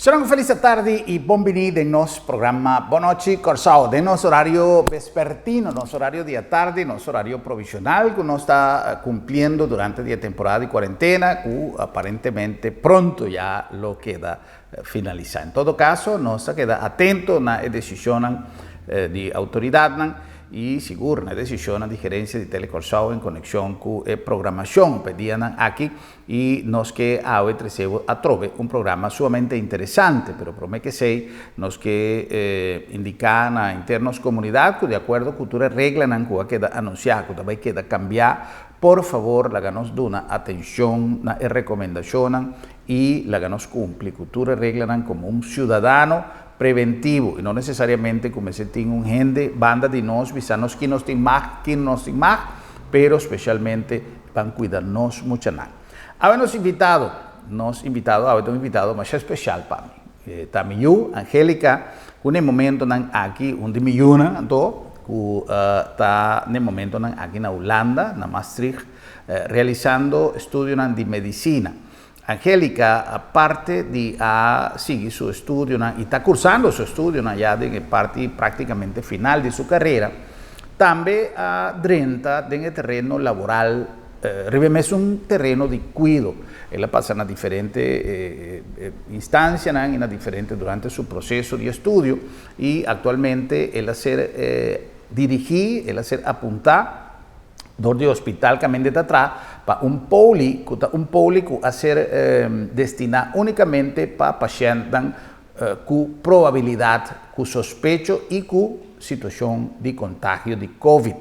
Sarà felice tardi e benvenuti nel nostro programma Bonoci Corsao, del nostro orario vespertino, nostro orario di tardi, nostro orario provisional, que nos está cumpliendo durante la temporada de cuarentena, que aparentemente pronto ya lo queda finalizar. En todo caso, nos queda atento a la decisión de autoridad y seguro una decisión de gerencia de Telecorsao en conexión con programación pedían aquí y nos que hoy trove un programa sumamente interesante, pero promete que sei nos que indican a internos comunidad que de acuerdo a cultura regla que queda anunciado, que también queda cambiar. Por favor, la ganos duna atención, una recomendación y la ganos cumple cultura regla como un ciudadano preventivo y no necesariamente como se tiene un gente banda de nos visanos que nos tiene pero especialmente van a cuidarnos mucho nada. Ahora nos invitado a un invitado más especial para mí. También Angélica, en el momento aquí un de millona que está en el momento aquí en Holanda, en Maastricht, realizando estudios de medicina. Angélica, aparte de seguir su estudio y está cursando su estudio ya de parte prácticamente final de su carrera, también drenta en el terreno laboral, es un terreno de cuidado. Ella pasa en diferentes instancias, durante su proceso de estudio y actualmente ella dirigir, ella apuntar donde hospital también de atrás para un poli que a ser destinado únicamente para pacientes con probabilidad, con sospecho y con situación de contagio de COVID.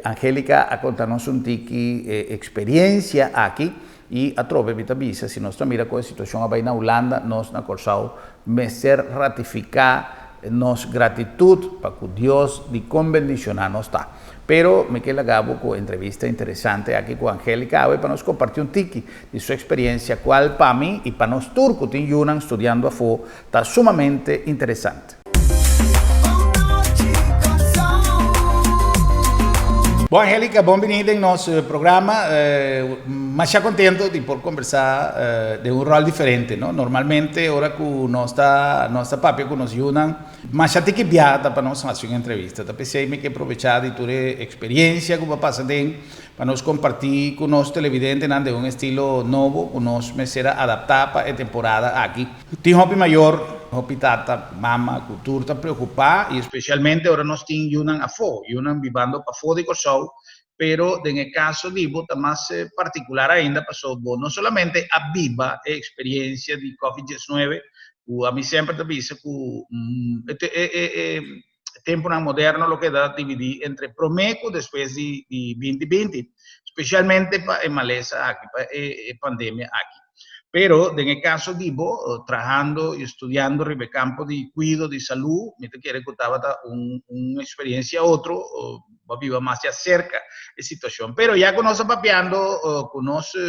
Angélica a contarnos un tiki experiencia aquí y a trove visa si nos mira con la situación en Holanda nos ha causado meser ratificar nos gratitud para que Dios de conbendicionar nos está. Pero me queda Gabo con entrevista interesante aquí con Angélica hoy para nos compartir un tiki de su experiencia, cual para mí y para nos turcos que están estudiando a FO está sumamente interesante. Bueno, Angélica, bienvenida en nuestro programa. Más ya contento de poder conversar de un rol diferente, ¿no? Normalmente, ahora que nuestra papia que nos ayudan, más ya te quebiada para nos hacer una entrevista. Te pensé que aprovechar de tu experiencia como pasa para nos compartir con los televidentes de un estilo nuevo, con nos me será adaptar para la temporada aquí. Tengo un mayor. Hopi tata, mama, cultura está preocupada y especialmente ahora nos tienen a FO, vivando para FO de Corsao, pero en el caso de Ivo está más particular ainda, pasó no solamente a viva experiencia de COVID-19, a mí siempre te dice que tiempo moderno lo que da dividir entre Promeco después de 2020, especialmente para maleza aquí, para pandemia aquí. Pero en el caso de Ivo, trabajando y estudiando en el campo de cuidado de salud, me te quiere contar una experiencia a otro, va viva más de cerca de situación. Pero ya conozco papeando, conozco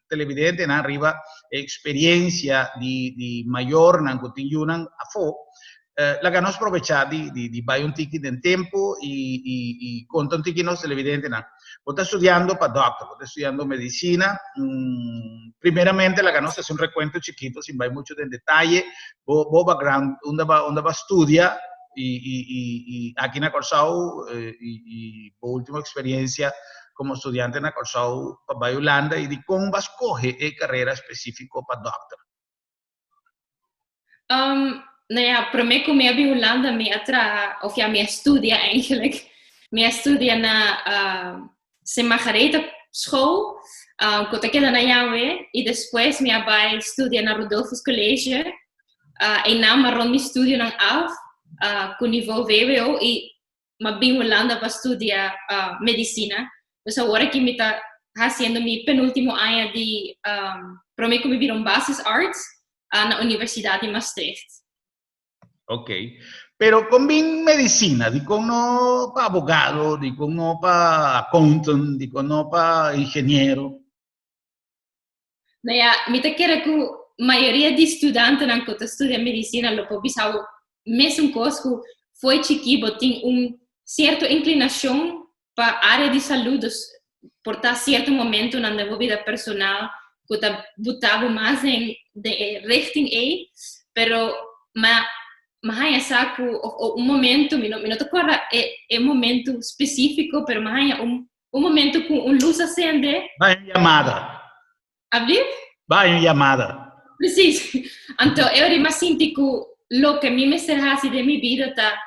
televidentes, arriba experiencia de mayor, a FO, la que nos aprovechar de un ticket en tiempo y con un ticket nos televidente. Vos estás estudiando para doctor, vos estás estudiando medicina. Primeramente, la que nos hace un recuento chiquito, sin ir mucho en detalle. Vos background, ¿dónde va a estudiar? Y aquí en Corsao, y última experiencia como estudiante en Corsao para Holanda, y de cómo vas a escoger carrera específica para doctor. Nou ja, para mí como jag i Holanda of jag studeer eigenlijk. Jag studeer na Sint Margaretha school, que te queda na Yahweh, y después me voy a estudiar na Rodolphus College, en nama rond mi studio ng af, con niveau VWO, e mabing Holanda para estudiar medicina. Pues ahora que me está haciendo mi penúltimo año de, para mí como vieron Basis Arts na Universidad de Maastricht. Ok. Pero con bien medicina, dico no para abogado, dico no para accountant, dico no para ingeniero. Nou ja, me te quiero que maioria de estudantes que estudiam medicina lo può bisau mesmo coisa foi chiquibo tem certa inclinação para a área de saúde por tal certo momento na vida personal que tá botava mais em de richting aí, pero mas saco momento, me não te acorda é momento específico, pero mas momento com luz acende. Va en llamada. Abrir? Va en llamada. Precies. Então, eu me sinto que o que me será de minha vida tá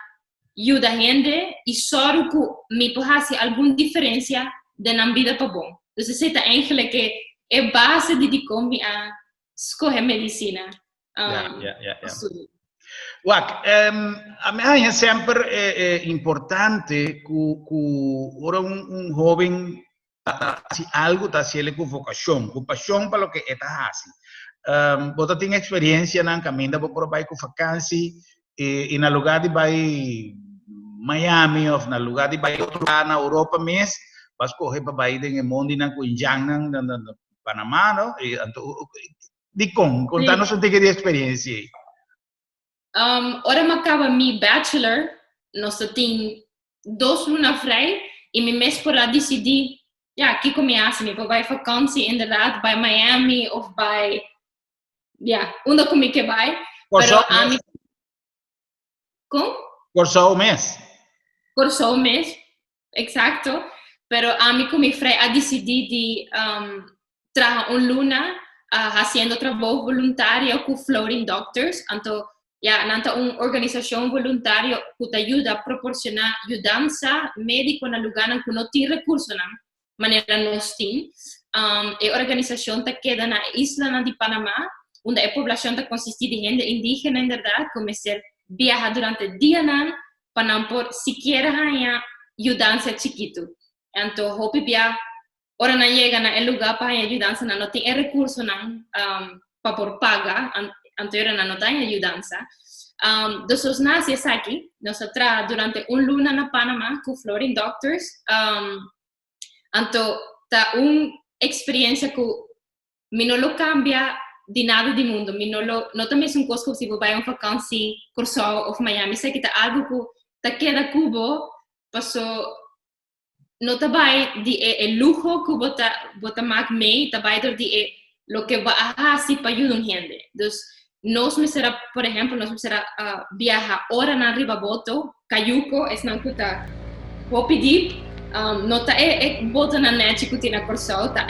ajuda a gente e só que me pode fazer alguma diferença na vida para bom. Então, isso é eigenlijk que é base de como a escolher medicina. Wak, a mí es siempre importante que ahora un joven hace algo, está haciendo con vocación, con pasión para lo que está haciendo. Vos tienes experiencia en el camino por ir con vacancia en el lugar de ir Miami o en el lugar de ir otro lugar en Europa mes, vas a coger para ir en el mundo en Yang, en Panamá, ¿no? Contanos un poquito de experiencia. Ahora me acaba mi bachelor, nós tenho 2 lunas vrij e me mês para decidir, ja, que começa, me vai vakantie inderdaad bij Miami of bij, ja, onde como que vai. Pero a mim, como? Por só um mês. Por só um mês, exacto. Pero a mim como vrij a decidir de trabalhar luna fazendo trabalho voluntário com Floating Doctors, então ja, nanta organização voluntária que te ajuda a proporcionar ajudança médica na lugar que não tem recursos, na maneira nós temos. A organização te queda na isla de Panamá, onde a população te consiste de gente indígena, em verdade, começar a viajar durante o dia, para não por sequer ganhar ajudança chiquito. Então, hope via, ora não chega na lugar para ganhar ajudança, não tem recursos para por pagar. Anterior na nota em ajudança. Dos os nasces aqui, nós tra durante luna na Panamá com Floating Doctors. Então, tá experiência que me não cambia de nada do mundo. Me não também são coisas que se vai uma vacância Cursal ou Miami, sei que tá algo que tá queda cubo, passou não tá vai de luxo que bota mag me, tá vai de lo que va a hacer para ayudar a gente. Entonces, nos me será, por ejemplo, nos me será viajar ahora en Ribaboto, Cayuco, es una cosa hopi deep, no está boto na net que tiene Corsol, está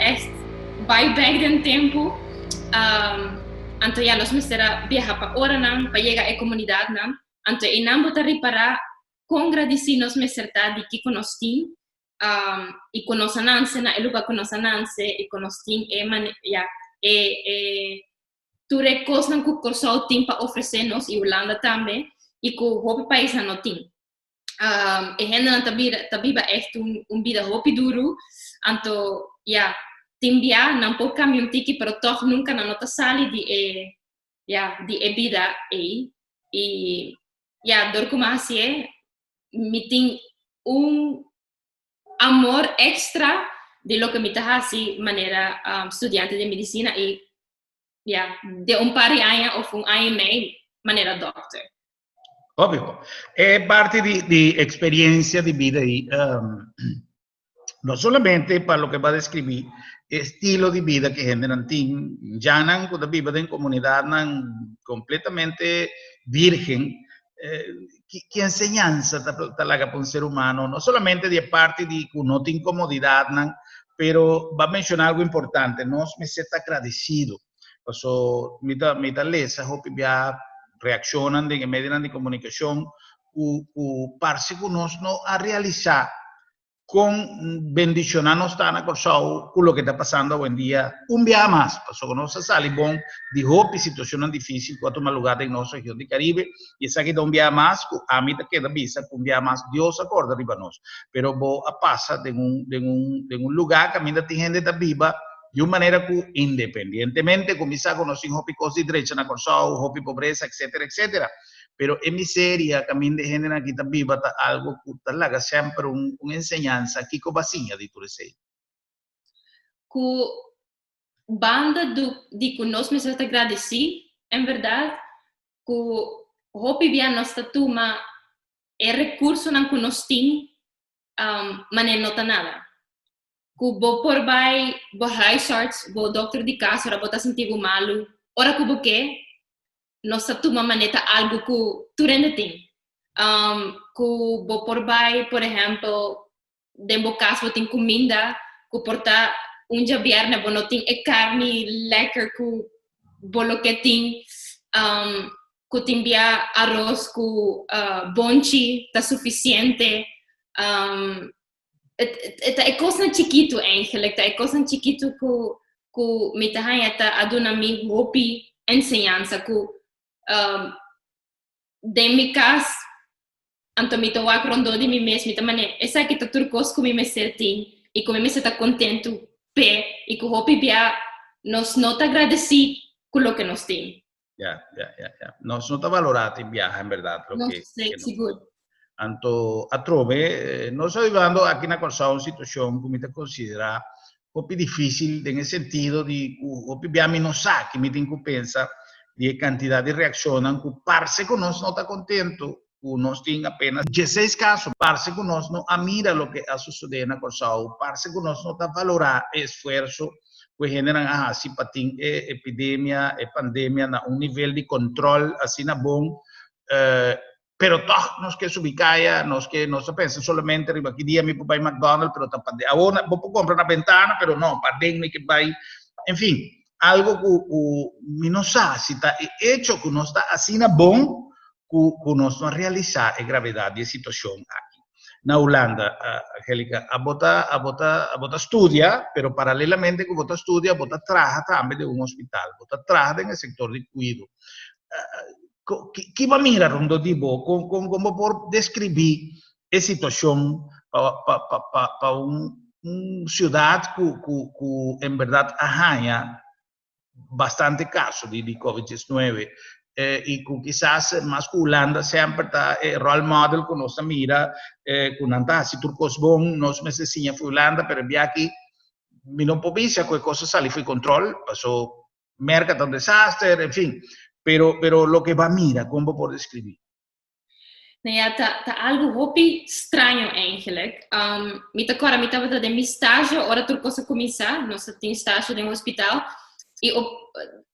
vai back den tempo, anto ya nos me será viajar para ahora para llegar a comunidad anto en ambos te reparar con agradecer nos me será de que conocen y conocen na el lugar conocen y conocen ya tu recosnan que Corsol tem para oferecer-nos e Holanda também e que o país não tem. E gente não vive echt vida hopi duro, então ja tem via não pode cambiar tiki, pero toch nunca não nota sali de vida e ja door como assim me tem amor extra de lo que me está haciendo maneira estudiante de medicina e de par de años o año y medio maneira doctor. Obvio, es parte de experiencia de vida y no solamente para lo que va a describir estilo de vida que gente no tiene, ya no cuando viven en comunidad completamente virgen, que enseñanza talaga para un ser humano, no solamente de parte de que no tiene incomodidad, pero va a mencionar algo importante, no me siento agradecido. So, mi talesa, ya reaccionan en medios de comunicación, parece que nos no a realizar con bendicionarnos tan acorsado con lo que está pasando hoy en día. Un día más, pasó con nosotros Salibón, dijo que situación difícil, cuatro más lugares en nuestra región de Caribe, y esa que da un día más, a mí te queda visa, un día más, Dios acorda arriba nos. Pero vos pasa de un lugar que a mí te gente está viva, de una manera que independientemente comienza con los hijos picos de derecha, na corsado, hopi pobreza, etcétera, etcétera. Pero en miseria, también de género aquí también va algo que talaga sempre una enseñanza aquí con vacina de tu sei. Ku banda de que nós me certa agradeci, em verdade, que hopi bia nossa turma é recurso não que nós tem, mas não nota nada. Que bo por vai, bo huisarts, bo dokter de casa, ora bota sentido malo, ora que bo que nossa turma maneta algo que tu rende tem. Que bo por vai, por exemplo, dembo caso tem comida, que porta dia viernes, bo não tem carne lekker, que bo lo que tem, que tem bia arroz, que bonchi, tá suficiente. É coisa chiquito eigenlijk, é coisa chiquito que me tahanha tá aduna mi hopi enseñanza que de mi cas anto mi to wak rondo di mi mes mi tamane essa que tá turcos com me certin e com me se tá contento pe e que hopi bia nos nota agradeci con lo que nos tem. Ya. Nos nota valorati in viaje, in verità. No sei sicuro. Anto a trove, non sto arrivando aquí in una situazione che mi te considera un po' difficile nel sentido di che abbiamo non sa che mi te pensa di quantità di reazioni che parse con noi non sta contento, che non stiamo appena 16 casos, parse con noi non ammira lo che ha successo in una parse con noi non sta valorando sforzo que generan si patin epidemia e pandemia na un nivel de control así na bom pero todos nos que subicaya nos que no se pensa solamente arriba aquí día mi papá y McDonald's pero tampoco ahora vos puedo comprar una ventana pero no para ni que vai en fin algo que mi no sa si está hecho que no está así na bom que nos no realizar a gravedad de situación aquí na Holanda, Angélica, a bota estudia, pero paralelamente que bota estudia, bota trabaja también de un hospital, bota trabaja en el sector de cuidado. ¿Qué va a mirar un tipo como por describir esa situación para una ciudad que en verdad hay bastante casos de COVID-19? Y que quizás más que Holanda siempre está role model con nuestra mira, con anta si turcos bon, nos me enseña fue Holanda, pero vi aquí, mi non può dire que cosa sale fue control, pasó merca un desastre, en fin, pero lo que va mira, ¿cómo puedo describir? Nou ja, tá algo hopi estranho eigenlijk. Mi tava de mi estágio, ora tudo coisa começar, nós tem estágio em um hospital e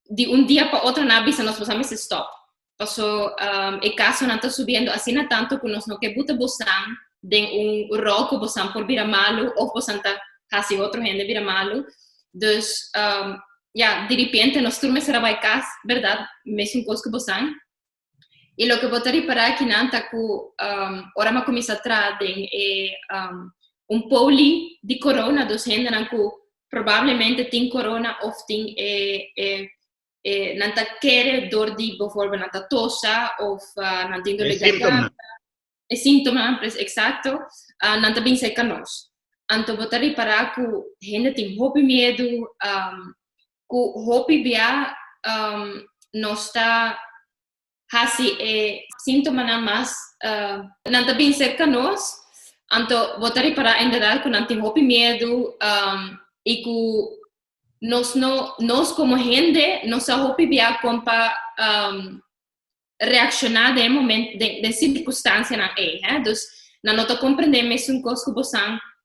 de um dia para outro na bisa nós passamos stop. Passou e caso não está subindo assim tanto que nós não que buta bosan de rol que bosan por vira malo ou bosan tá quase outro gente vira malo. Dus de repente nós turma será vai casa, verdade? Mesmo coisa que bosan. E lo que botar para aqui nanta que ora ma começa a trazer poli de corona dos gente não que probabilmente tem corona ou tem nanta quer dor de bijvoorbeeld nanta tosa of nanta indo legal é sintoma exato nanta bem seca nós anto botar para que gente tem hopi medo que hopi bia nós está hasi sintoma na mas nanta bem seca nós anto botar para ainda que nanta tem hopi medo e que nós como gente não sabemos bem como reaccionar de momento de circunstância na então não nós compreendemos um coisa que você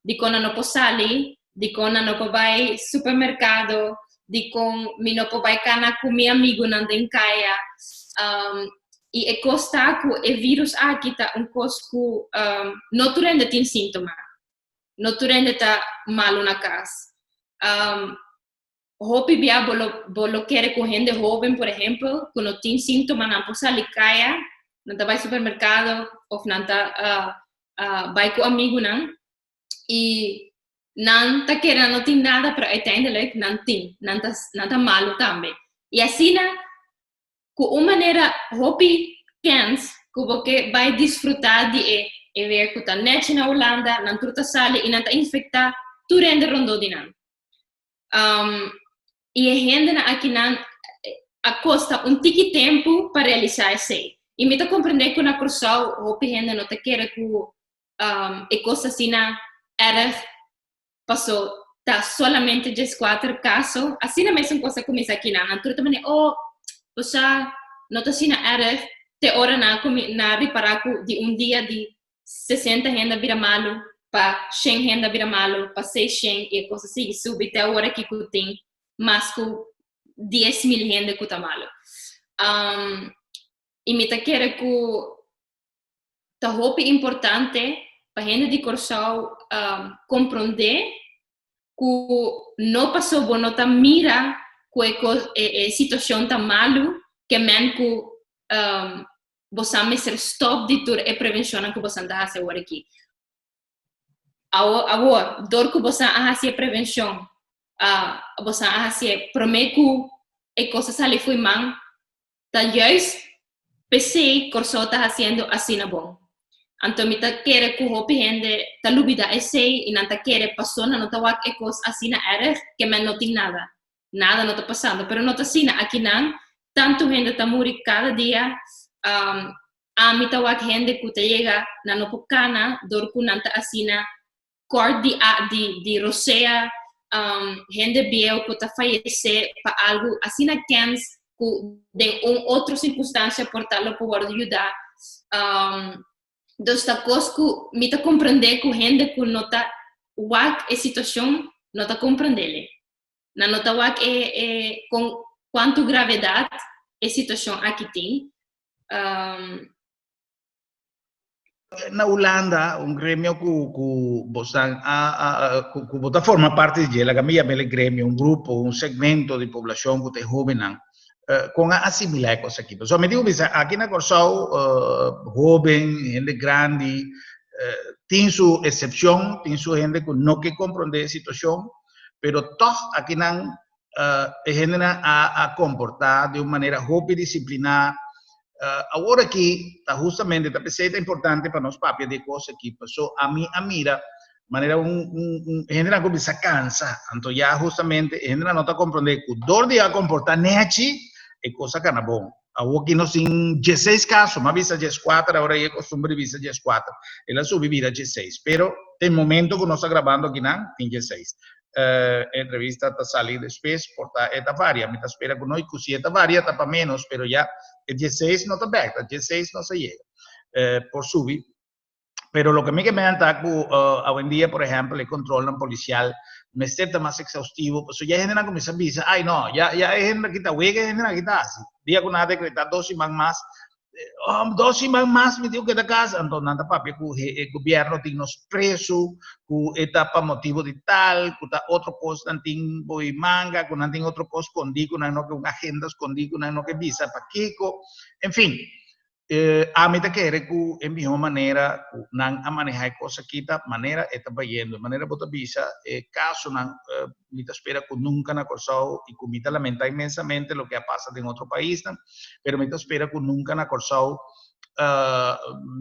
de quando não pode sair de quando não pode ir supermercado de quando não pode ir cana com meu amigo não tem caia e é costa que o vírus aqui tá coisa que não turende tem sintoma não turende tá mal na casa hopi bia bolo quer com gente jovem, por exemplo, que não tem sintoma, não pode sair caia, não tá vai supermercado, ou não tá vai com amigo não, E não tá querendo, não tem nada, pero uiteindelijk não tem, não tá malo também. E assim, com uma maneira hobby kens, que você vai desfrutar de ver que tá net na Holanda, não truta sale e não tá infectar, tu rende rondo de não. E a gente aqui não acosta tiki tempo para realizar isso. E me tá compreender que na cursal hobby gente não tá querendo que coisa assim era passou tá solamente 4 casos, assim na mesma coisa como isso aqui não truta maneira você não tá assim era te hora na reparar de dia de 60 gente vira malo para 100 gente vira malo para 600 e coisa assim e subir até a hora que tem mais que 10.000 gente que tá malo e me tá querendo que tá roupa importante para gente de Corsau compreender que não passou bom, não tá mira que a situação tá malo que men que você me ser stop de tudo e prevenção que você anda a fazer aqui. Agora, dor que você anda a fazer prevenção, você anda a fazer prometo que coisas ali foi mal, tá juist pensei que você está fazendo assim na bom. Então, me tá querendo que o gente tá lubida esse e não tá querendo passar não tá wak e coisas assim na era que men não tem nada não tá passando, pero não tá assim aqui não. Tanto gente tá morrendo cada dia, a mim tá wak gente que tá chega na nopocana, dor que não tá assim na cor de roceia, gente biel que tá falecer para algo assim na cans que de outra circunstância portá-lo para ajudar. Dos tacos que me tá compreender que gente que não tá wak a situação não tá compreendendo, não tá wak com quanto gravidade a situação aqui tem. Na Holanda, un gremio que forma parte de la gamilla mele gremio, un grupo, un segmento de población que te joven con asimilar cosas aquí. So, me digo, aquí en Corsau, joven, gente grande, tiene su excepción, tiene su gente que no que comprende la situación, pero todos aquí no gente a comportar de una manera hobby disciplinada. Agora aqui, está justamente, esta pesquisa é importante para nós papias de coisas aqui. So, a mira, maneira gente não começa a cansa, então já justamente, gente não está compreendendo que o dor de comportar neste é coisa que não é bom. Agora aqui nós temos 16 casos, mas visa 14, agora é costume visa 14. Ela subiu a 16, pero tem momento que nós estamos gravando aqui não, tem 16. Entrevista está salir después por esta varia, me espera que no hay que esta varia está para menos, pero ya el 16 no está back, el 16 no se llega por subir. Pero lo que me encanta que hoy en día, por ejemplo, el control policial me está más exhaustivo, pues ya hay gente que comienza a decir, ay no, ya hay gente que está hueca, gente que está así. Día que nada decretar dosis más, dosis más me digo que da casa, entonces nada papi que el gobierno tiene nos presos, que etapa motivo de tal, que está otro cosa tiene boi manga, que no tiene otro cosa escondido, que no que una agenda escondido, que no que visa para Kiko, en fin. A mí te quiere que en mi manera a manejar cosas aquí de manera está yendo de manera bota visa caso me te espera que nunca na Corsau y que me te lamenta inmensamente lo que ha pasado en otro país pero me te espera que nunca na Corsau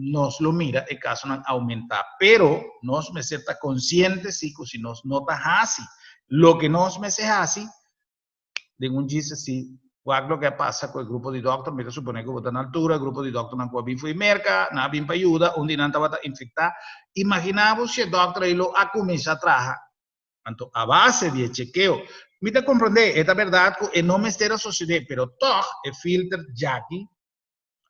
nos lo mira el caso no aumenta pero nos me está consciente sí que si nos nota así lo que nos me se así de un dice sí lo que passa con il gruppo di doctor, mi suppone che vota in altura, il gruppo di doctor non può venire in merca, non ha per aiuta, un di non va a infettare. Immaginavo se il doctor lo ha cominciato a trabajar. Tanto a base di chequeo, mi da comprendere, è la verità che non mi sta succedendo, però toch il filtro Jackie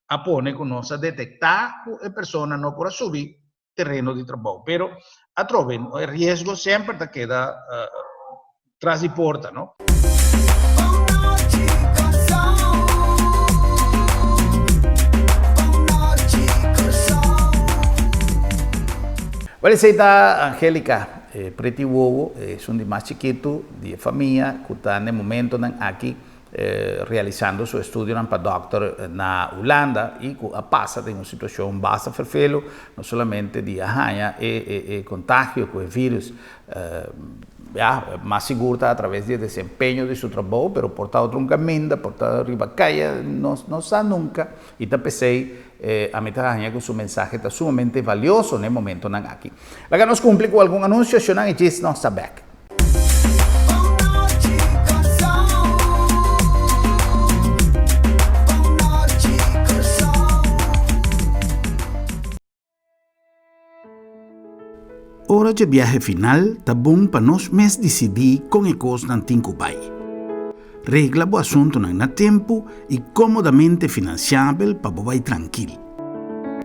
a pone con nos a detectar che le persone non possono subire terreno di trabajo. Però a trovare il rischio sempre da queda tras di porta, no? Bueno, esa está Angélica Pretty Wowo, es un de más chiquito, de familia, que está en el momento aquí, realizando su estudio para doctor en Holanda y pasa de una situación bastante verfelo, no solamente de arranha y contagio con el virus, más segura a través del desempeño de su trabajo, pero portado truncamento, portado arriba calle, no está nunca. Y te a mitad de año con su mensaje está sumamente valioso en el momento en aquí. La que nos cumple con algún anuncio, Shonan y Gis no está back. Hora de viaje final, tá bom para nós mes decidir com a coisa não tem que vai. Regla o assunto na tempo e comodamente financiável para vai tranquilo.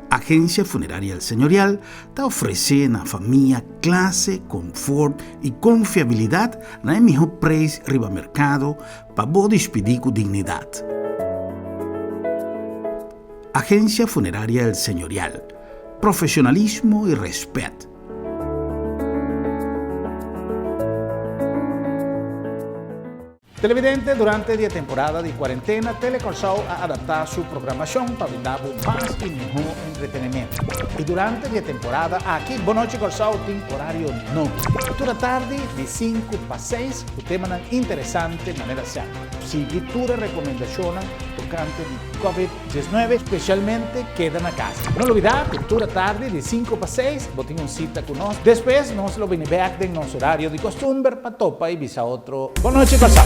Agência Funerária El Señorial está oferecendo à família classe, conforto e confiabilidade na melhor preço riba mercado para você despedir com dignidade. Agência Funerária El Señorial. Profissionalismo e respeito. Televidente, durante la temporada de cuarentena, Telecorsao ha adaptado su programación para brindar más y mejor entretenimiento. Y durante la temporada, aquí, Bonoche Corsao tiene horario novo. Toda tarde, de 5 para 6, un tema interesante de manera sana. Sigue tus recomendaciones tocante de COVID-19, especialmente queda en casa. No olvidar que toda tarde, de 5 para 6, vos tenés una cita con nosotros. Después, nos lo viene back de nuestro horario de costumbre para topa y visa otro Bonoche Corsao.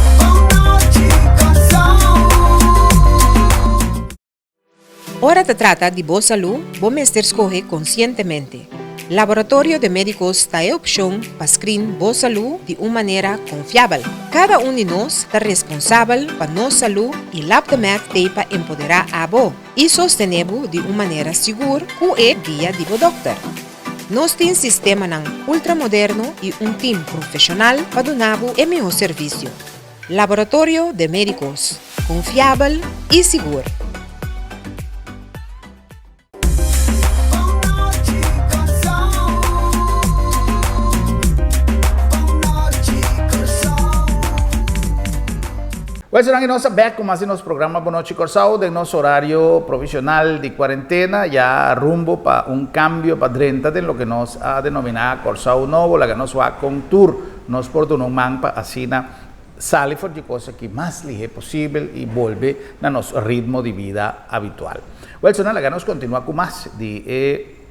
Ora te trata de boa saúde, bom mestre escolhe conscientemente. Laboratório de Médicos está a opção para screen boa saúde de uma maneira confiável. Cada de nós está responsável para nossa saúde e LabTheMed tem para empoderar a boa e sostener-bo de uma maneira segura com é guia de doctor. Nós temos sistema ultramoderno e time profissional para dar-bo o melhor serviço. Laboratório de Médicos, confiável e seguro. Well, será que nós back com mais nosso programa Bonoche Corsao de nosso horário provisional de quarentena, já rumbo para cambio para dentro de lo que nós ha denominado Corsao Novo, la que nós va con tour, nós porta man para asina sale for de coisa que mais ligero possível e volve a nosso ritmo de vida habitual. Well, será que nós continua com mais de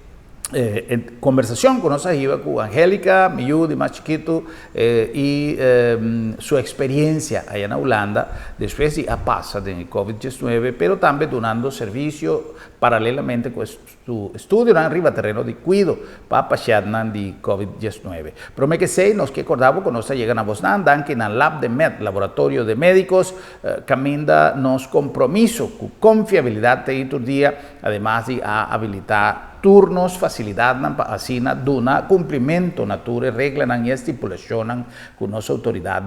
conversación con nuestra hija, con Angélica, mi de más chiquito, y su experiencia allá en Holanda, después de pasa del COVID-19, pero también donando servicio paralelamente con su estudio en arriba terreno de cuidado para pasar de COVID-19. Pero me que sé, nos que acordamos con nuestra llegada a Bosnan, que en el LabTheMed, Laboratorio de Médicos, camina nos compromiso con confiabilidad de tu día, además de habilitar turnos, facilidad para así dar cumprimento natura regla y estipulación que nuestra autoridad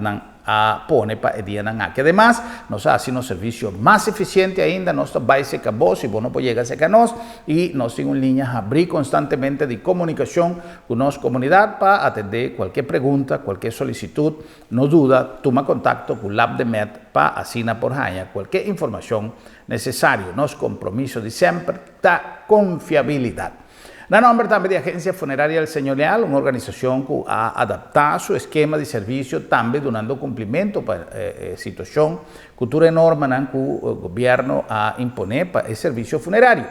pone para el día que además nos hace un servicio más eficiente ainda, nuestra base que vos y vos no puedes llegar a nos y nos tiene una línea abrir constantemente de comunicación con nuestra comunidad para atender cualquier pregunta, cualquier solicitud, no duda, toma contacto con LabTheMed para así por haya cualquier información necesaria, nos compromiso de siempre da confiabilidad. En nombre también de Agencia Funeraria El Señorial, una organización que ha adaptado su esquema de servicio también dando cumplimiento para la situación cultura enorme que el gobierno ha imponer para el servicio funerario.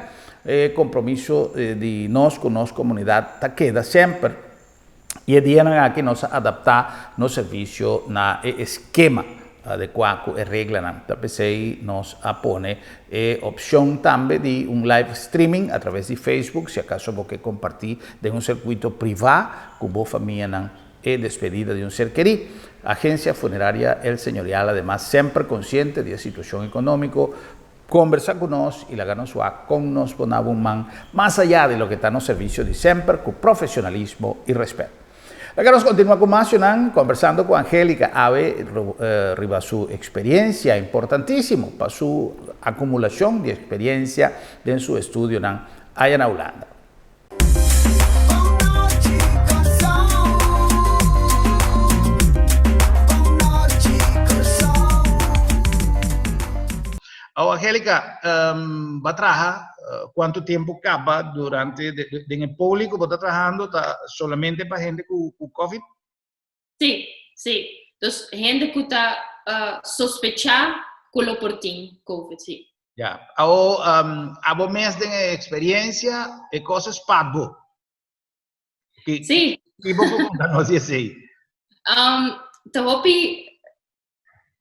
Compromiso de nos con nuestra comunidad queda siempre y el día que nos adapta nuestro servicio na esquema adequado e regla también nos pone opción también de un live streaming a través de Facebook, si acaso vos que compartir de un circuito privado con vos familia e despedida de un ser querido. Agencia Funeraria El Señorial, además, siempre consciente de la situación económica, conversa con nosotros y la ganos con nos ponamos un man más allá de lo que está en los servicios de siempre, con profesionalismo y respeto. La que nos continúa con más, conversando con Angélica Ave, riba su experiencia importantísimo para su acumulación de experiencia en su estudio allá en Holanda. Ahora, Angélica, va a trabajar cuánto tiempo acaba durante en el público, va a estar trabajando solamente para gente con COVID. Sí, sí. Entonces, gente que está sospechada con lo por ti, COVID, sí. Ya. Ahora, a vos mes de experiencia y cosas para vos. Sí. ¿Qué vos puedes contarnos así? Te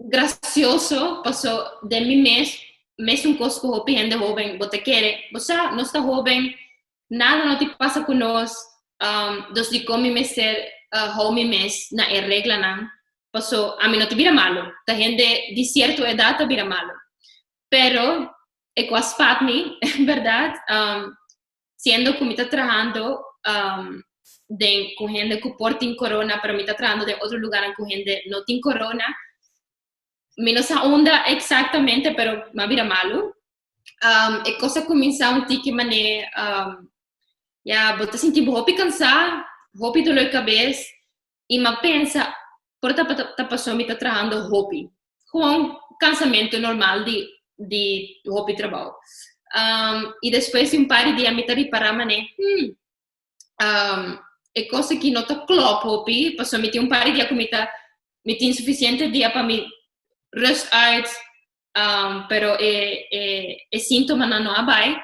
gracioso pasó de mi mes un cosco hopi gente joven, vos te quiere, vos no está joven, nada no te pasa con nos, dos di como mi ser homie mes, na regla na, pasó, a mí no te vira malo, la gente de cierta edad te vira malo, pero es quase fatmi, verdad, siendo que me está trabajando con gente que porta en corona, pero me está trabajando de otro lugar con gente no tiene corona, menos a onda exactamente, pero me vira malo. E cosa comienza un tique mané, ya, vos te sentís hopi cansado, hopi dolor de cabeza, y me pensa, por ta pasó me está trabajando hopi, con cansamento normal de hopi trabajo. E depois de par de dias me está reparando mané, é cosa que não está claro hopi, passou me tem par de dias que me tem suficiente dia para me rust uit, pero é síntoma não abai.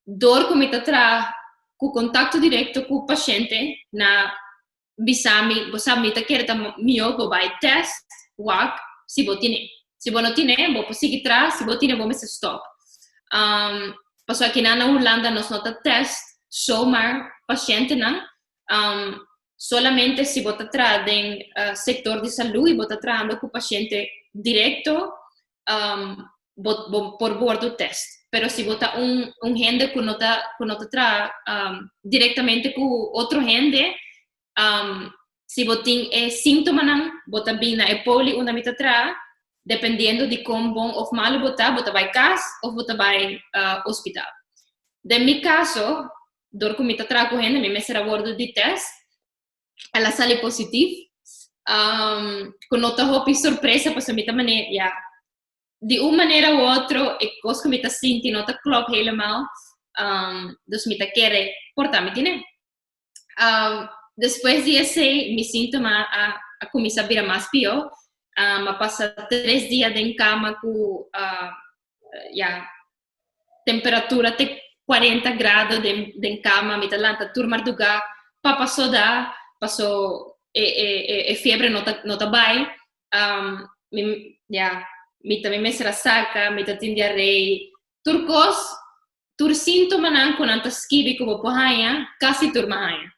Dor come tra com contato direto com o paciente na bisami, você me tá querendo mio go vai test, walk, se você não tem, vou seguir atrás, se você tem, vou me stop. Passou aqui na Holanda nós nota test, somar paciente não, solamente se você está no setor de saúde e você está trabalhando com o paciente direto, por bordo do teste. Pero se botar gente que não está diretamente com outro gente, se botar síntoma não, botar bem na poli uma mita atrás, dependendo de como bom ou mal botar vai casa ou botar vai hospital. De meu caso, dor que me está atrás com gente, me será bordo de teste, ela sale positivo, com nota roupa e surpresa, para me também já de uma maneira ou outra, é coisa que me está sentindo, não está claro helemaal, dus me está querendo portar-me, né? Depois de esse, me sinto a começar a virar mais pior, a passar 3 dias em cama com temperatura até 40 graus em cama, me está lá, turma do gás, passou, febre não está bem, me também me será saca, me tá tendo diarreia. Turcos, tur síntoma não com antas kibi como porraia, quase turmaia.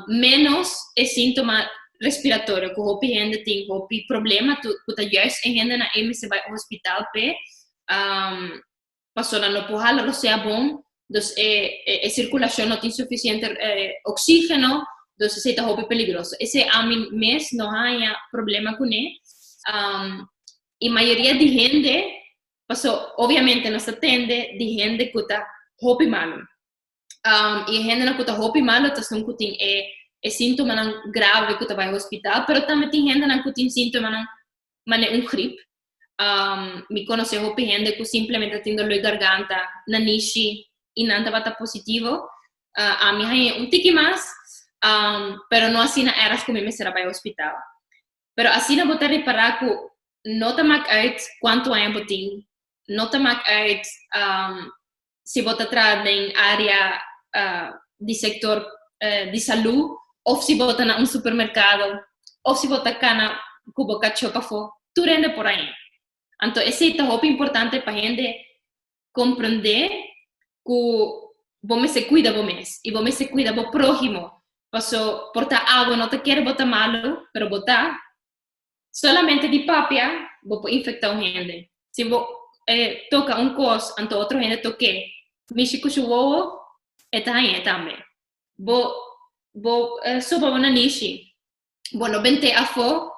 Menos é síntoma respiratório, que o gente tem problema, tu tá just em gente na MC vai ao hospital pe, passou na no porrala, não sei bom, dus circulação não tem suficiente oxígeno, dus se tá hopi peligroso. Esse a mim mês não há problema com ele. E maioria de gente, passou, obviamente, não se atende de gente que está hopi malo. E gente que está hopi malo, está que tem síntoma grave que vai ao hospital, mas também tem gente que tem síntoma de gripe. Me conhece hopi gente que simplesmente tem dor de garganta, nanishi, e não está positivo. A mim é tique mais, mas não assim era como me será ao hospital. Mas assim não vou reparar que não te maakt uit quanto é botin, não te maakt uit se você está em área de sector de saúde, ou se você está em supermercado, ou se você está na cubo cachopa fo, tu rende por aí. Então, esse é muito importante para a gente compreender que você se cuida você e você se cuida do próximo. Passo portar água, não te quero botar malo, mas botar solamente de papia, vou infectar um gente. Se você toca coisa, então outro gente toque, mexe com o ovo, é também. Vou sopa uma niche. Bom, não bente a fo,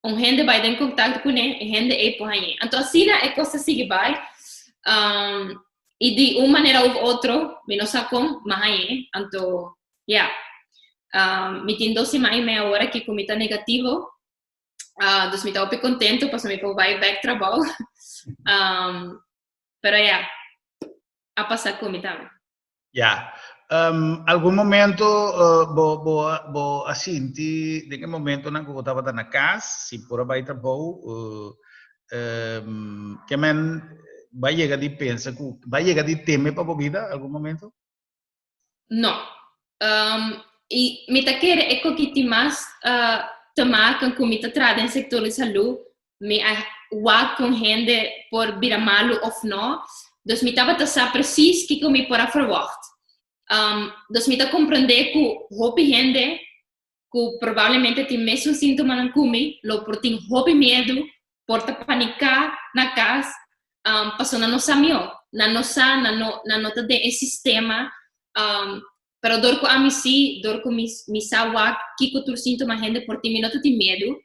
gente vai ter contato com ele, gente é por aí. Então, assim é coisa que vai. E de uma maneira ou outra, menos a com, mas aí, então, me tem 12 mais meia hora que comida negativo. Dus me estava bem contente, porque me vai back trabalho. Pero ya, a pasar comigo também. Ya. Algum momento, bo asinti, de que momento na que eu estava na casa, se por aí tá bom, que men vai chegar de pensa, vai chegar de tema para a vida, algum momento? Não. E me tá querendo é que tem mais tomar com me tá trazendo no setor de saúde, me a com gente por vir malo ou não, dus me tava saber preciso que me pode verwacht. Dus me tá compreender que hobby gente que provavelmente tem mesmo sintoma na comi, lo por tem hobby medo, por tá panicar na casa, passou na nossa mio, na nota de sistema, pero dorco a mim sim, dorco mi sawa, que tu sintoma gente por tem nota de medo,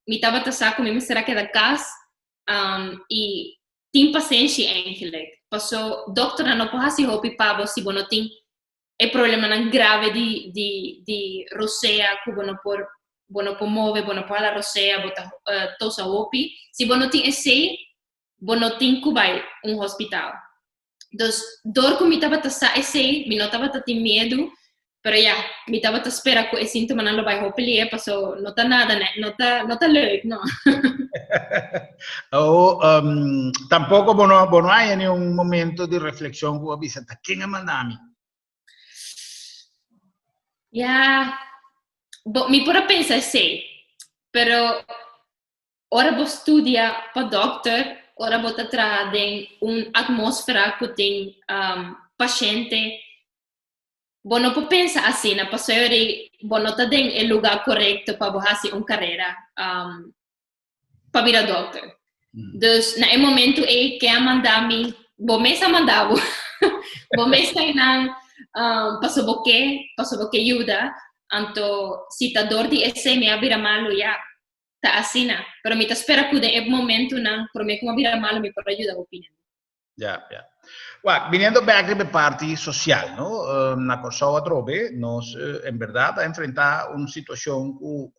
me tava tasar comigo será que da casa, e tem paciência eigenlijk. Passou doutora não pode se hobby para você não tem é problema não grave de roceia que não por mover, não por a roceia, bota tosa hobby. Se não tem esse, não tem que vai hospital. Então, dor que me tava tasa esse, me não tava tendo medo, pero já, me tava tendo espera que esse sintoma não vai hobby, passou não tá nada, né? Não tá leuk, não. Ou tampouco não há nenhum momento de reflexão que avisa, tá quem é mandami? Ya, me pode pensar sim, pero ora vos estudia para doctor, ora vos tra de atmosfera que tem paciente, vos não pode pensar assim, na passaria, vos não tá tem o lugar correto para vos fazer uma carreira para virar doctor. Dus na momento que a mandar-me, vou mesmo mandar, vou mesmo passou porque ajuda, então se tá dor de esse me abrir malo já tá assim, pero me tá espera que de momento não, por mim como abrir malo me pode ajudar a opinião. Já. Well, viniendo back de parte social, ¿no? Na cosa trove, nos en verdad a enfrentar una situación que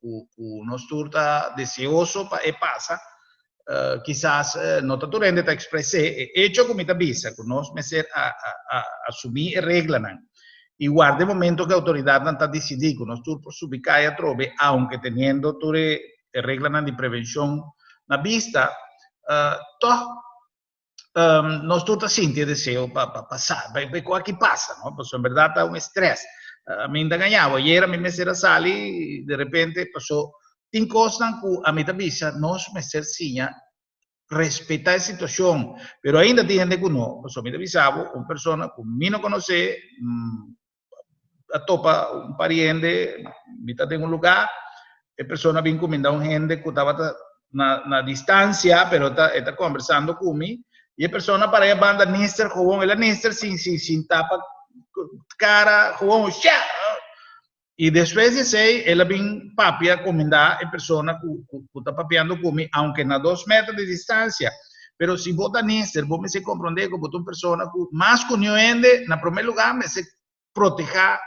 nos turta deseoso e pasa, quizás no te turende te expresé, hecho como te avisa, que nos meser a asumir reglas, igual de momento que la autoridad no está decidiendo, que nos tur por subicar a trove, aunque teniendo ture reglas de prevención na vista, todo nos turta sentir deseo para pasar, para que pasa, ¿no? Pues en verdad está un estrés. A mí me engañaba, ayer a mí me será sali y de repente pasó, tin cosas que a mí te avisa, nos me ser siña, respetar la situación, pero ainda tiene que no, pues a mí te avisaba, una persona que mí no conoce, a topa un pariente, me está en un lugar, la persona viene encomendando a gente que estaba na distancia, pero está conversando conmigo, y la persona para ella banda Nister, jugón, el Nister sin tapa cara, jugón, y después de ese, ella viene papia comendar a persona que está papiando conmigo, aunque a 2 metros de distancia, pero si vos Nister, vos me se comprende que vos una persona que más conociente, en primer lugar, me se proteger a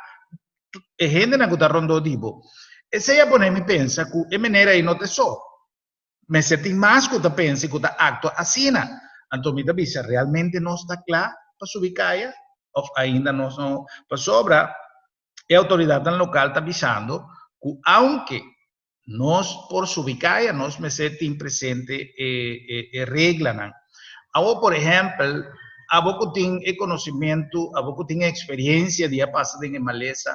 gente que está rondando tipo. Ese ya pone mi pensa que de manera ahí no te so. Me senti más que te pensa que te actúa así, entonces me avisa, realmente no está claro para subir calle, o ainda no para sobra, y la autoridad local está avisando que aunque nos por subir calle, nos me senti presente reglas. Ahora, por ejemplo, a vos tiene conocimiento, a vos tiene experiencia de pasar en maleza,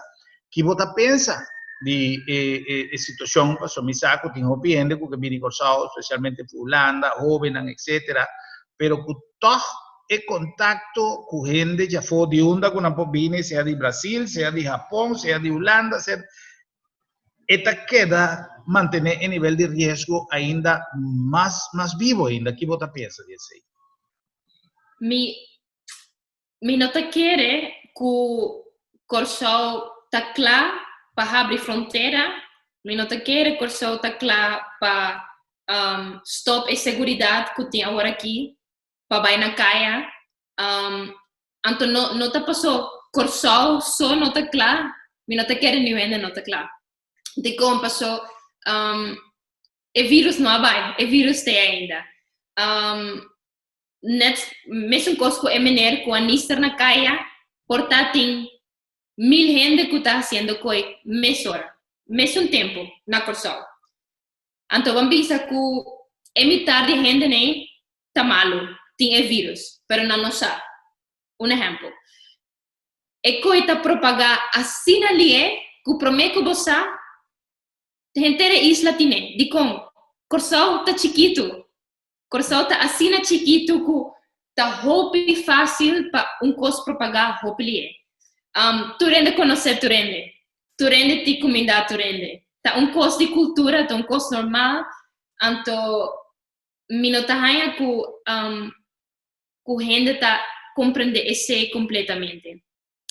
que vos pensa de situación, pues, mi saco, tengo opinión, que viene cursado, especialmente en Holanda, jóvenes, etcétera, pero que todo el contacto con gente ya fue de onda con una pobine, sea de Brasil, sea de Japón, sea de Holanda, sea, esta queda mantener el nivel de riesgo ainda más vivo ainda. ¿Qué vos piensas de eso? Mi no te quiere que Corsol está claro para abrir fronteira, mi no te quiere Corsol está claro para stop a seguridade que tem agora aqui, para ir na caia. Então não te passou Corsol só não está claro, mi no te quiere ni vende não está claro. De como passou, o vírus não vai, o vírus tem ainda. net mesmo coisa é menor com a nister na caia, portating 1000 gente que está fazendo coi mesora, mesmo tempo na corção. Então vamos pensar que é metade de gente nem tá malo, tem vírus, pero não sabe. Exemplo. É coisa propagar assim ali que promete que você gente da isla tem, de como corção tá chiquito, corção tá assim chiquito que tá roupa fácil para coisa propagar roupa ali. Tu rende conhecer tu rende te comida tu rende. Tá coisa de cultura, tá coisa normal, então minotahaya que gente tá compreende esse completamente.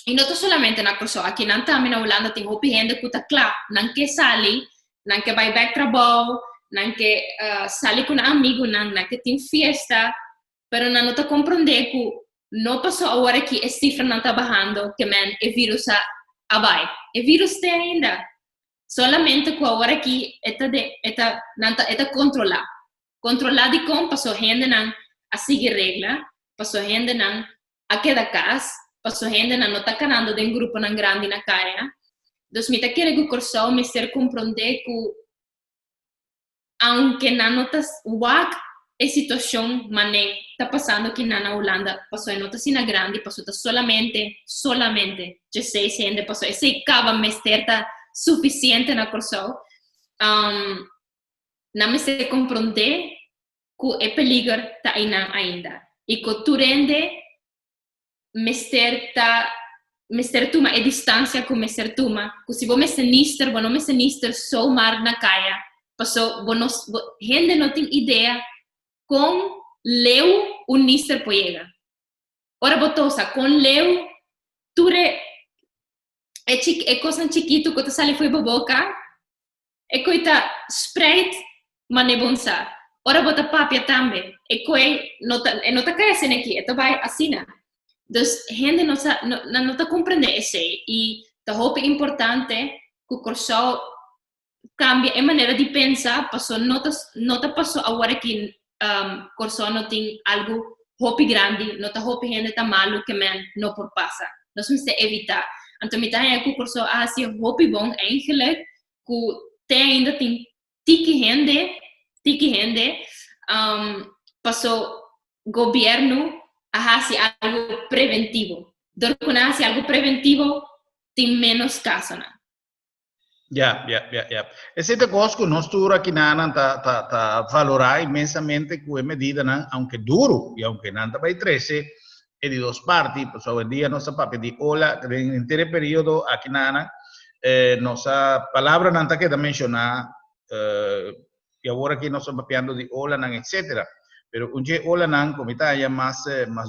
E não solamente na coisa, aqui não tá na Holanda tem roupa gente que tá claro, não que sali, não que vai back trabalho, não que sali com um amigo, não que tem festa, pero não tá compreender que não passou a hora que esse cifra não tá bajando, que man é vírus a vai, é vírus tem ainda, solamente que a hora que está controlar de como passou gente não a seguir regra, passou gente não a quedar casa, passou gente não está canando de grupo não grande na caia. Então, me tá querendo que o corso me ser compreender que aunque não está a situação mané está passando aqui na Holanda, passou em outra cena grande, passou solamente 16 gente, passou esse cava me está suficiente na corso. Não me se compreender que é perigo tá ainda e que tu rende mester tuma a distância com mester tuma que se você me sinister só mar na caia passou gente não tem ideia com leu o nister poega ora botosa com leu tu é coisa chiquito que tu sale foi boca é coisa sprite manebonsa ora bota papia também e coi nota cresce aqui então vai assim então gente não tá compreende esse e tá roupa importante que o corso cambia a maneira de pensar passou nota passou agora que corso não tem algo roupa grande nota roupa gente tá malo que man não por passa nós temos que evitar então me tá que o corso assim roupa bom eigenlijk que tem ainda tem tiki gente passou governo a fazer algo preventivo. Então, quando hace algo preventivo, tem menos casos, né? Ya. Esse negócio que nós estamos aqui tá valorar imensamente com a medida, né? Aunque duro e aunque não vai 13, é de duas partes. Pues hoje em dia nossa papel de ola, em inteiro período aqui nossa palavra não está queda mencionar e agora que nós estamos falando de ola, etc. Pero un ola nan como está ya más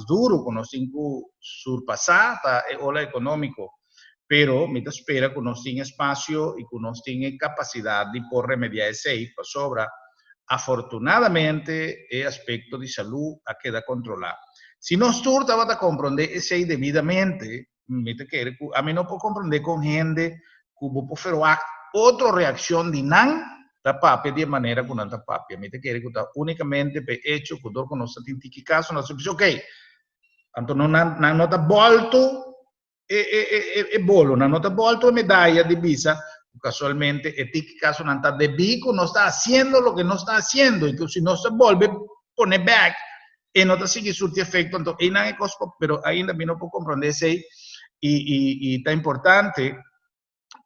duro, con los 5 surpasar el ola económico. Pero me espera que nos tenga espacio y que nos tenga capacidad de por remediar ese pues sobra. Afortunadamente, el aspecto de salud ha quedado controlado. Si nos turta va a comprender ese debidamente, a mí no puedo comprender con gente que puede hacer otra reacción de nan da papia de maneira que não da papia. Me te quer que está unicamente pe hecho que dor conosco tem que caso nós diz ok. Então não nota volto e bolo, não nota volto medalha de visa. Casualmente é que caso não está de bico, não está haciendo lo que não está haciendo e que se não se volve pone back e não está seguir surte efeito. Então aí não é coisa, pero ainda me não puedo compreender sei e está importante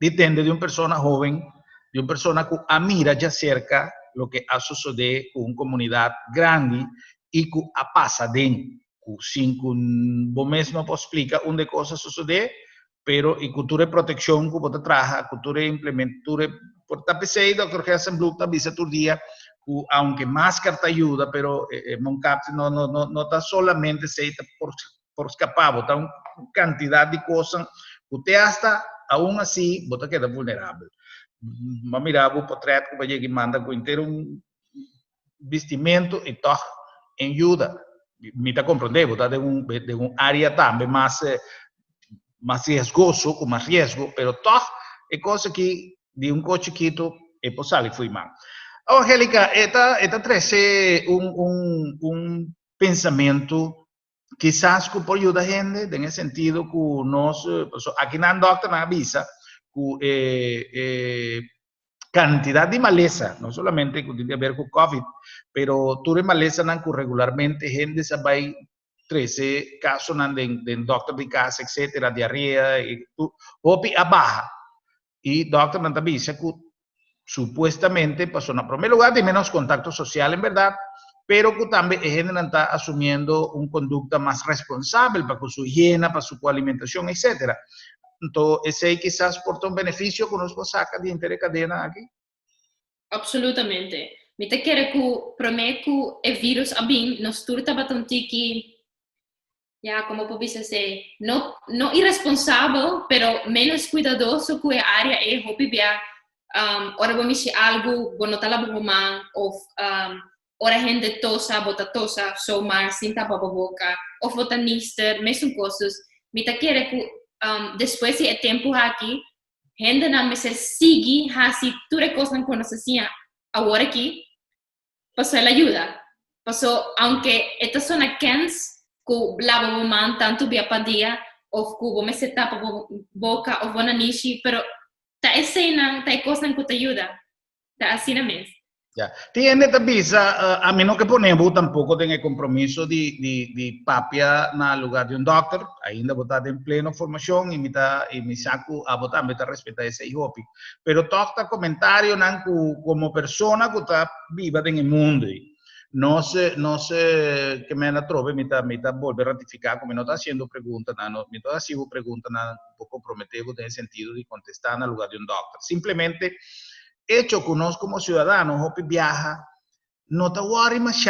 depende de uma pessoa jovem de una persona que mira ya cerca lo que ha sucedido con una comunidad grande y que pasa dentro. Sin que vos mismo explica onde cosas suceden, pero y cultura de protección que vos trabaja, cultura de implementura, por tapecei, Dr. Gerson Blue avisa todo día, aunque máscara te ayuda, pero no está solamente por escapar, está una cantidad de cosas que usted hasta, aún así, vos te queda vulnerable. Mira, o portrait que vai que manda com inteiro vestimento e toch em ajuda. Me está compreendendo, tá de área também mais riesgoso, com mais risco, pero toch é coisa que de coche chiquito é possível foi mal. Oh, Angélica, esta trae un pensamiento quizás que por ayuda a gente, en el sentido que nos, aquí no doctor nos avisa que cantidad de maleza, no solamente que tiene que ver con COVID, pero tuve maleza que regularmente gente se va a 13 casos de doctor de casa, etcétera, diarrea, y opi a baja. Y doctor nos avisa que supuestamente pasó en primer lugar de menos contacto social en verdad, pero que también es gente está asumiendo una conducta más responsable para su higiene, para su alimentación, etcétera. Entonces, ese quizás porta un beneficio que nos saca de intercadena aquí. Absolutamente. Mi te quiere que prometo el virus abin nos turta batontiki ya como puedo decir, no irresponsable, pero menos cuidadoso que área es hopi bia ora vamos algo bueno tal man o ora gente tosa bota tosa somar sin tapa boca o botanister mesmo cosas mi te quiere que después de tiempo aquí gente não me se sigue así tu recosan cuando se hacía ahora aquí pasó la ayuda pasó aunque esta zona Kens que lava man tanto via padia o que me se tapa boca o bonanishi pero ta escena ta cosa que te ayuda ta así na mes Ya. Tiene también, a menos que ponemos tampoco tenga compromiso de papia en el lugar de un doctor, ainda votar en pleno formación y me saco a votar, me respeta ese hijo. Pero toca comentario como persona que está viva en el mundo. No sé que me la trove, me vuelve a ratificar, como no está haciendo preguntas, me está haciendo preguntas un poco prometido en el sentido de contestar en el lugar de un doctor. Simplemente, hecho que nós como ciudadanos, hopi viaja, no te worry más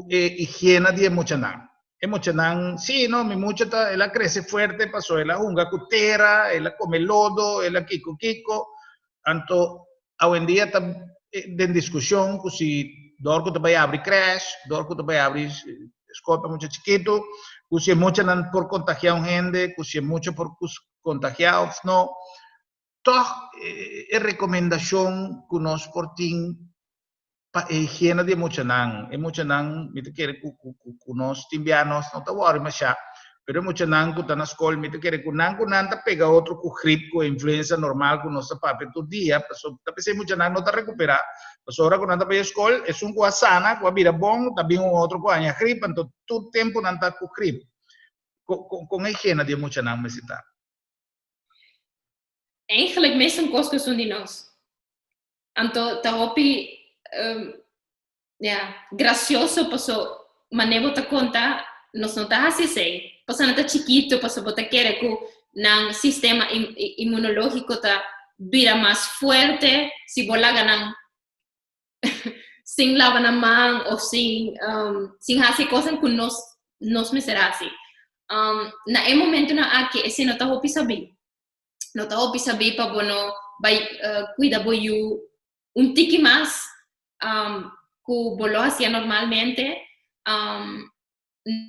higiene de Mochanan. En Mochanan, sí, no, mi muchacha, ella crece fuerte, pasó, ella junga cutera, ella come lodo, ella kiko. Tanto, hoy en día está en discusión que si dorco te vaya a abrir crash, dorco te vaya a abrir escopa mucho chiquito, que si es Mochanan por contagiar a gente, que si es mucho por contagiados, no. Toch recomendación que nos portin para higiene de Mochanan. En Mochanan, me te quiere que nos timbianos, no te voy a dar más ya, pero en Mochanan, que está en la escuela, me te quiere que nanta pega otro con grip, con influenza normal, con nuestra papel tu día, pues te Mochanan no te recupera. Pues ahora con nanta pega escuela, es un guasana, con mira bon, también un otro con aña grip, entonces tu tiempo nanta con grip. Con higiene de Mochanan me cita. eigenlijk meestal cosas son de nos anto ta hopi gracioso pasó manevo ta conta nos no ta así sei pasando ta chiquito pasó bota quiere que nan sistema inmunológico ta vira más fuerte si bola ganan sin lavar la mano o sin hacer cosas que nos me será así na el momento na que ese no ta hopi sabi no te hopi sabi pa bueno cuida boyu un tiki más que bolo hacía normalmente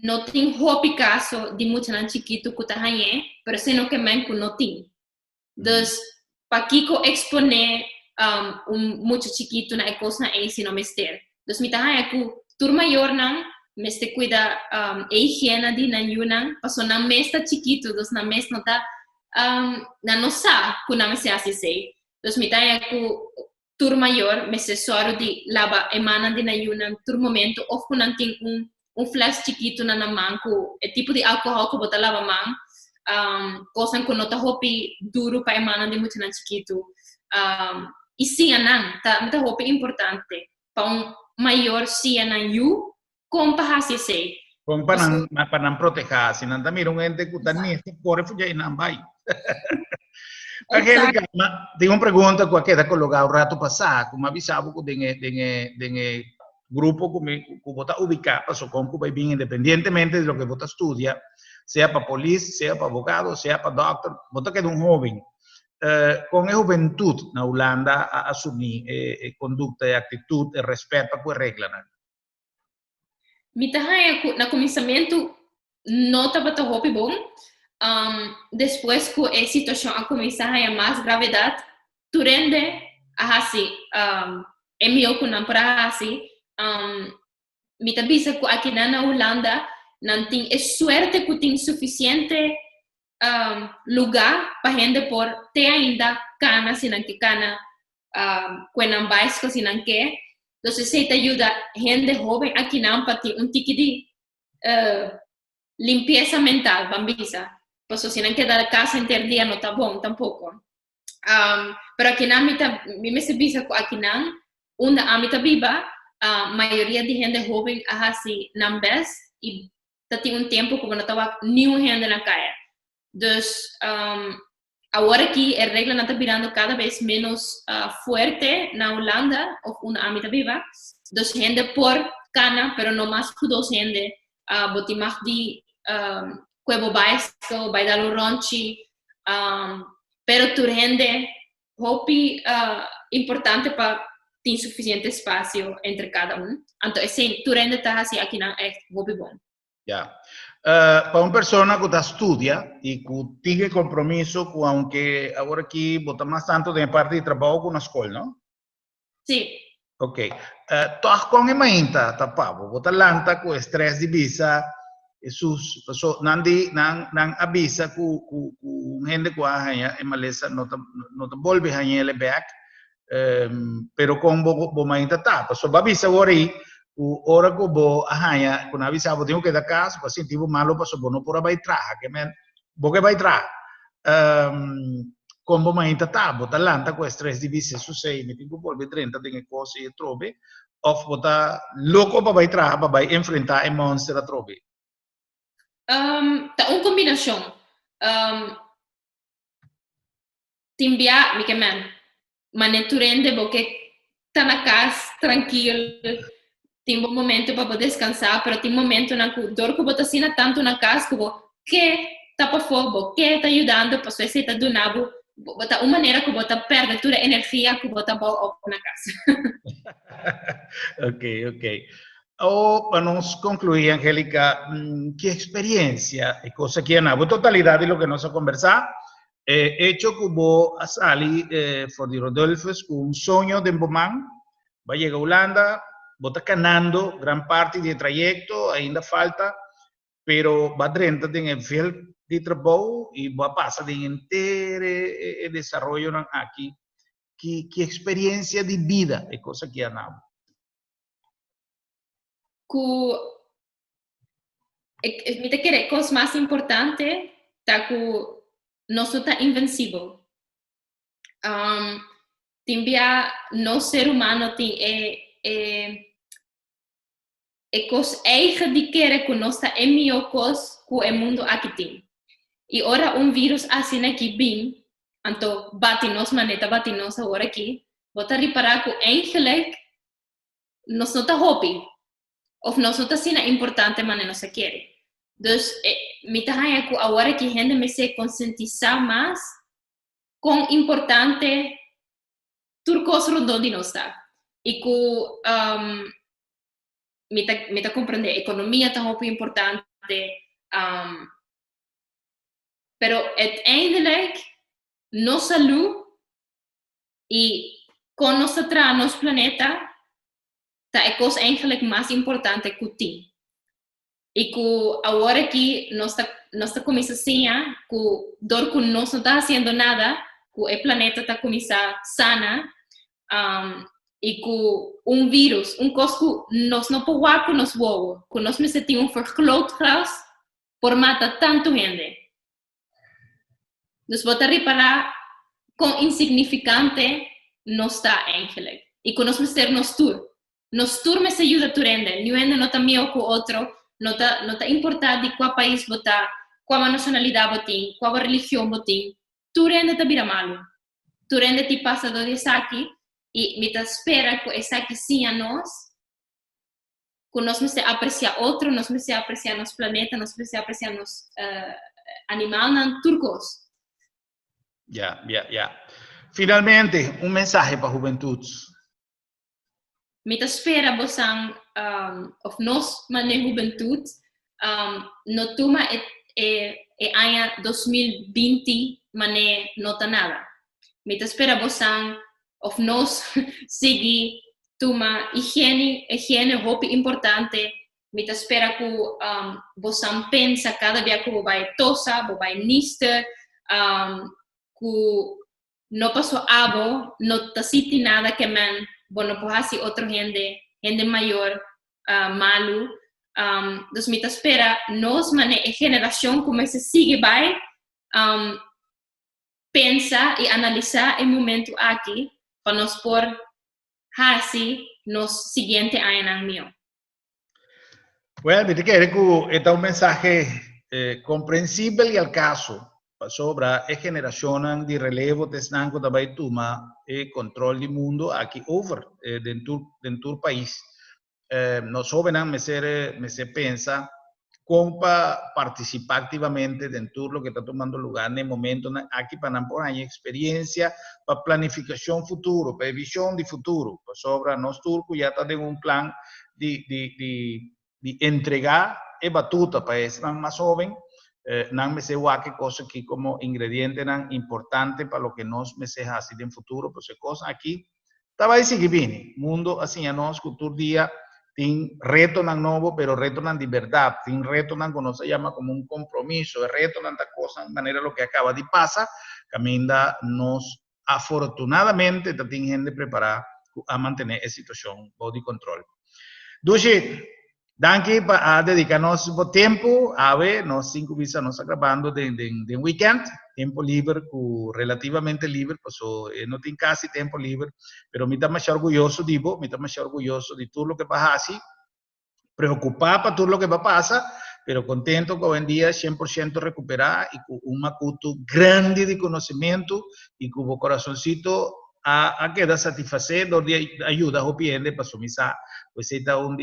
no tengo hopi caso de mucho tan chiquito que tahaye pero sino que men que no tengo entonces pa kiko expone un mucho chiquito na cosa e si no mister entonces mi tahaye que tur mayor nan me este cuida higiene de na yunan paso na mesta chiquito entonces na mes no ta na no sa kuna me se hace sei dos mitaya ku tur mayor me se soro di lava emana di na yuna tur momento of kunan ting un flash chiquito na naman ku e tipo di alcohol ko bota lava man kosan ko nota hopi duro pa emana di muito na chiquito e sim anan ta hopi importante pa un mayor si anan yu com pa hasi sei Con para proteger, si no mira un ente que está ni por refugiar y no vai. Angélica, tengo una pregunta que queda colocada un rato pasado, como avisaba que en grupo que vota ubicado, pasó con que bien independientemente de lo que vota estudia, sea para policía, sea para abogado, sea para doctor, vota que es un joven. Con la juventud en Holanda a asumir conducta y actitud, respeto a pues reglas. Mi tahaye na começamento não estava tão bom. Depois que a situação a começar a mais gravidade, tu rende a assim emio kunang para assim, mita bisa ku aqui na Holanda, não tem é suerte que tem suficiente lugar para gente por ter ainda cana, se não que cana, quando básico se não que, então se te ajuda gente jovem aqui não para ter tique de limpeza mental, bambisa, pues se não que da casa inteira dia não tá bom tampoco. Pero aqui não me se bisa aqui não, onde a mita viva, maioria de gente jovem assim não vez e tem tempo que não estava nenhum gente na caia. Dus agora aqui a regra está virando cada vez menos fuerte na Holanda, ou na amita viva. Dus gente por cana, pero no más que dos gente. Boti mais de cuevo baixo, vai dar o ronchi. Pero tu gente, hopi importante para ter suficiente espaço entre cada um. Então, assim, tu gente está assim aqui não é hopi bom. Ya. Para una persona que estudia y que tiene compromiso, que aunque ahora aquí vota más tanto de parte de trabajo con la escuela, ¿no? Sí. Ok. Todas con emainta, tapavo, vota lanta con estrés de visa, sus, nandi, nan avisa que gente que haya en maleza no te vuelve a el back, pero con bo mainta tapa, so va avisa ahora ahí. Ora ko bo ahaya kuna avisa bo tengo que da casa pa sentivo malo pa so bono por vai traha que men bo que vai traha con bo mai tabo talanta ko stress di visse su sei mi tengo volve 30 de cose e trobe of bota loco pa vai traha pa vai enfrentar e monster a trobe ta un combinação timbia mi que men maneturende bo que tá na casa tranquilo. Tem um momento para poder descansar, mas tem um momento na que dor que você assina tanto na casa que tá para fogo, que tá ajudando para você estar do nabo, botar uma maneira que você perde toda a energia que você boa na casa. Ok. O para nos concluir, Angélica, ¿qué experiencia y cosa que en la totalidad de lo que nos ha conversado? Hecho que vos a salir for the Rodolfos con un sueño de Bomán, va a llegar a Holanda, vos estás ganando gran parte del trayecto, ainda falta, pero va a entrar en el field de trabajo y va a pasar de entero el desarrollo aquí. ¿Qué experiencia de vida es cosa que ganamos? Me te quiere cosa más importante, ta que no somos invencível. Timbia no ser humano é cos eigen die keren que nós está em meu cos que o mundo aqui tem. E ora vírus assim aqui bem, então bate nos maneta bate nos agora aqui, bota reparar que eigenlijk nós não tá hobby, ou nós não tá sendo importante mas não se quer. Dus me tá aí que agora que gente me se conscientizar mais com importante turcos rondo de nós tá. E que me tá compreender economia tá muito importante pero uiteindelijk nossa saúde e com nossa nosso planeta tá é coisa eigenlijk mais importante que tem e que agora que nós tá começando assim que dor que nós não tá fazendo nada que o planeta tá começando sana e que vírus, coisa que nós não podemos nos voar, que nós me sentimos vergrootglas por matar tanto gente. Dus wat reparar com insignificante não está eigenlijk. E que nós me ser nos tur me se ajuda tu rende. Ni rende não tá meu com outro, não tá importante de qual país botar, qual nacionalidade botem, qual religião botem. Tu rende tá vira malo. Tu rende te passa do aqui e me espera que essa aqui sim a nós, que nós me se apreciar outro, nós me se apreciar nosso planeta, nós me se apreciar nos animal não turcos. Ya. Finalmente, un mensaje para juventud. Me espera bosan of nos mane juventud no toma año 2020 mane nota nada. Me espera bosan of nos seguir tuma higiene é roupa importante. Me espera que você pensa cada vez que vai tosa, vai nista, que não passou abo, não tá sentindo nada que man, não pode fazer outra gente maior, malu. Então me espera nós, a geração começa a seguir vai, pensar e analisar o momento aqui para nós por fazer nos seguinte ano meu. Bueno, me quiere que este es un mensaje comprensible y al caso sobre la generación de relevo de snanco también toma control del mundo aquí over dentro del país. Nos jóvenes me se pensa como participar activamente dentro de lo que está tomando lugar en el momento aquí para por año experiencia para planificación futuro, para visión de futuro, sobre nosotros ya está en un plan de entregar a batuta para esse mais jovem, não me sei que coisa que como ingrediente importante para o que nós me sei assim no futuro, porque coisa aqui estava assim que vem, mundo assim a nós cultura dia tem reto novo, pero reto de verdade, tem reto que nós se chama como um compromisso, reto da coisa, de maneira lo que acaba de passar, caminda nós afortunadamente tem gente preparada a manter essa situação de controle. Doce, danke a dedicarnos tiempo a ver, nos 5 meses nos grabando de weekend, tiempo libre, relativamente libre, pues no tengo casi tiempo libre, pero me está más orgulloso, digo, me está más orgulloso de todo lo que pasa así, preocupado para todo lo que va a pasar, pero contento que hoy en día 100% recuperar y con un macuto grande de conocimiento y con un corazoncito a quedar satisfecho de ayuda o piende para su misa, pues está un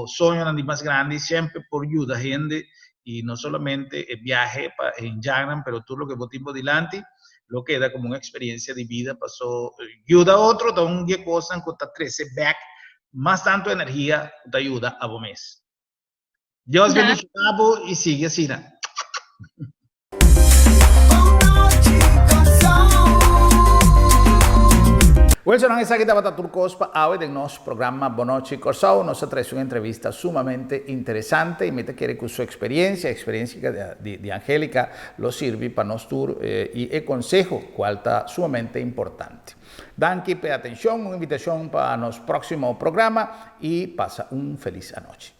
sueño más grande siempre por ayuda a gente y no solamente el viaje en Llanan, pero todo lo que vos tiempo adelante lo queda como una experiencia de vida, pasó ayuda a otro, da un día cosa que te trece back, más tanto energía te ayuda a vos mes. Dios bendiga a vos y sigue así. Wilson ang isa kita pataturcos pa awit en nos programa Bonochi Corsao. Nos trae una entrevista sumamente interesante y me te quiere con su experiencia de Angélica lo sirve para nos tour y el consejo cual está sumamente importante. Danke por atención, una invitación para nuestro próximo programa y pasa un feliz anoche.